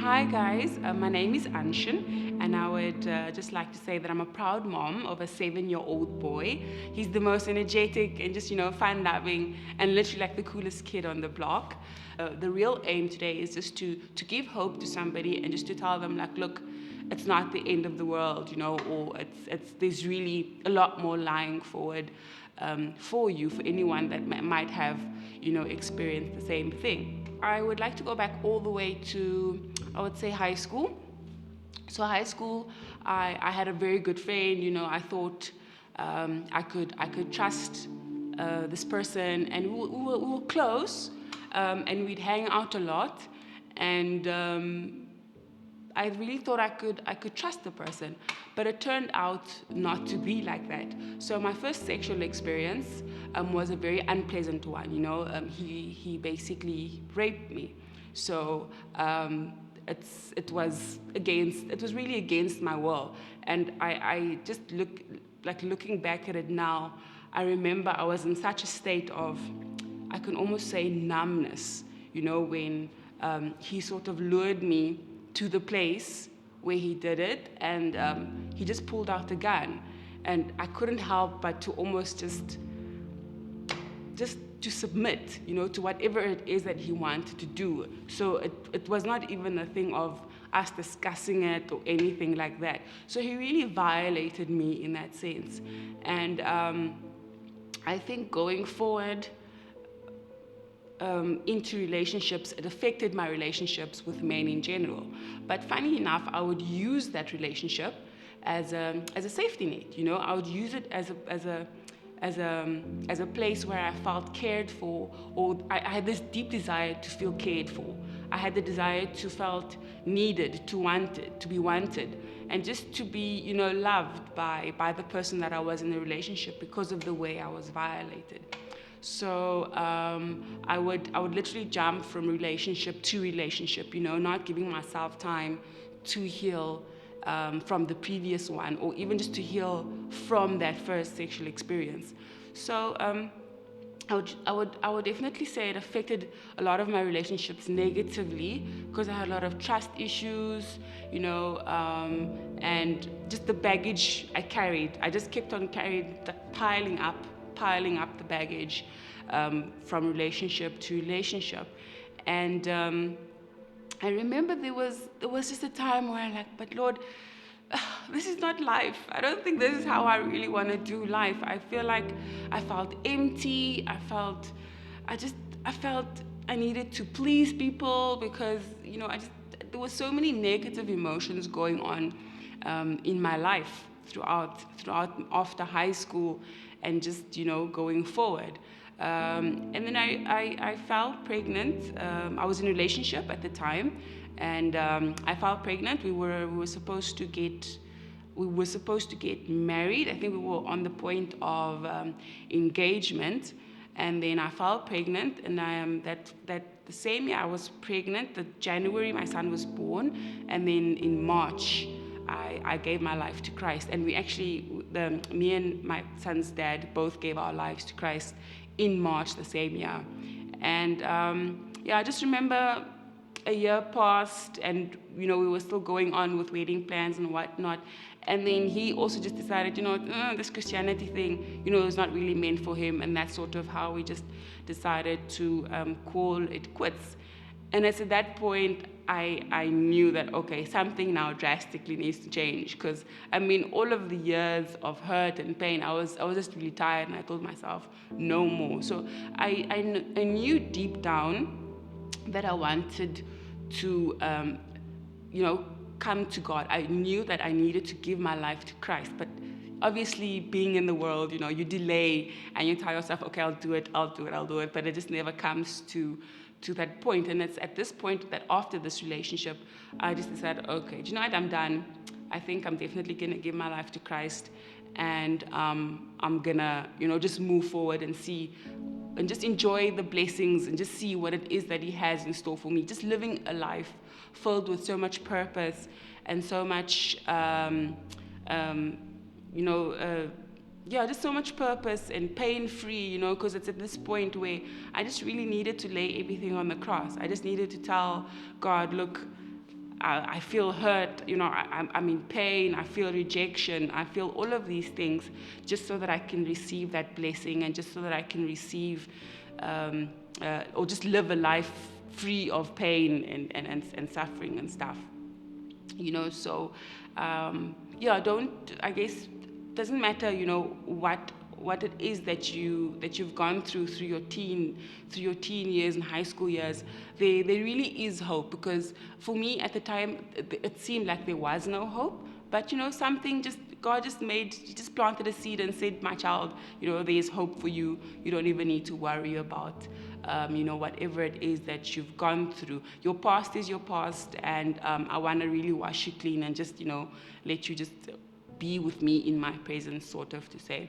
Hi guys, my name is Anchin, and I would just like to say that I'm a proud mom of a 7-year-old boy. He's the most energetic and just fun-loving and literally like the coolest kid on the block. The real aim today is just to give hope to somebody and just to tell them like, look, it's not the end of the world, or it's there's really a lot more lying forward for you, for anyone that might have experienced the same thing. I would like to go back all the way to, I would say, high school. So high school, I had a very good friend. I thought I could trust this person, and we were close, and we'd hang out a lot, and I really thought I could trust the person, but it turned out not to be like that. So my first sexual experience was a very unpleasant one. He basically raped me. So it was really against my will, and I just looking back at it now, I remember I was in such a state of, I can almost say, numbness. When he sort of lured me to the place where he did it, and he just pulled out a gun, and I couldn't help but to almost just to submit, to whatever it is that he wanted to do. So it was not even a thing of us discussing it or anything like that. So he really violated me in that sense. And I think going forward into relationships, it affected my relationships with men in general. But funny enough, I would use that relationship as a safety net. I would use it as a place where I felt cared for, or I had this deep desire to feel cared for. I had the desire to felt needed, to be wanted, and just to be, loved by the person that I was in the relationship because of the way I was violated. So I would literally jump from relationship to relationship, not giving myself time to heal from the previous one, or even just to heal from that first sexual experience. So I would definitely say it affected a lot of my relationships negatively, because I had a lot of trust issues, and just the baggage I carried. I just kept on piling up the baggage from relationship to relationship. And I remember there was just a time where I'm like, but Lord, this is not life. I don't think this is how I really want to do life. I feel like I felt empty. I felt I needed to please people, because there were so many negative emotions going on in my life throughout after high school, and just going forward. And then I fell pregnant. I was in a relationship at the time, and I fell pregnant. We were supposed to get married. I think we were on the point of engagement, and then I fell pregnant. And that the same year I was pregnant, the January my son was born, and then in March I gave my life to Christ. And me and my son's dad both gave our lives to Christ in March the same year. And I just remember a year passed, and we were still going on with wedding plans and whatnot. And then he also just decided, this Christianity thing, is not really meant for him, and that's sort of how we just decided to call it quits. And it's at that point I knew that, okay, something now drastically needs to change, because all of the years of hurt and pain, I was just really tired, and I told myself no more. So I knew deep down that I wanted to come to God. I knew that I needed to give my life to Christ, but obviously being in the world, you delay and you tell yourself, okay, I'll do it, but it just never comes to that point. And it's at this point that after this relationship, I just decided, okay, do you know what, I'm done. I think I'm definitely going to give my life to Christ, and I'm going to, just move forward and see, and just enjoy the blessings, and just see what it is that he has in store for me. Just living a life filled with so much purpose and so much, just so much purpose and pain-free, because it's at this point where I just really needed to lay everything on the cross. I just needed to tell God, look, I feel hurt, I'm in pain, I feel rejection, I feel all of these things, just so that I can receive that blessing, and just so that I can receive or just live a life free of pain and suffering and stuff. So don't, I guess, doesn't matter, what it is that you've gone through your teen years and high school years. There really is hope, because for me at the time it seemed like there was no hope, but something just, God just planted a seed and said, my child, there's hope for you. You don't even need to worry about whatever it is that you've gone through. Your past is your past, and I want to really wash you clean and just let you just be with me in my presence, sort of, to say.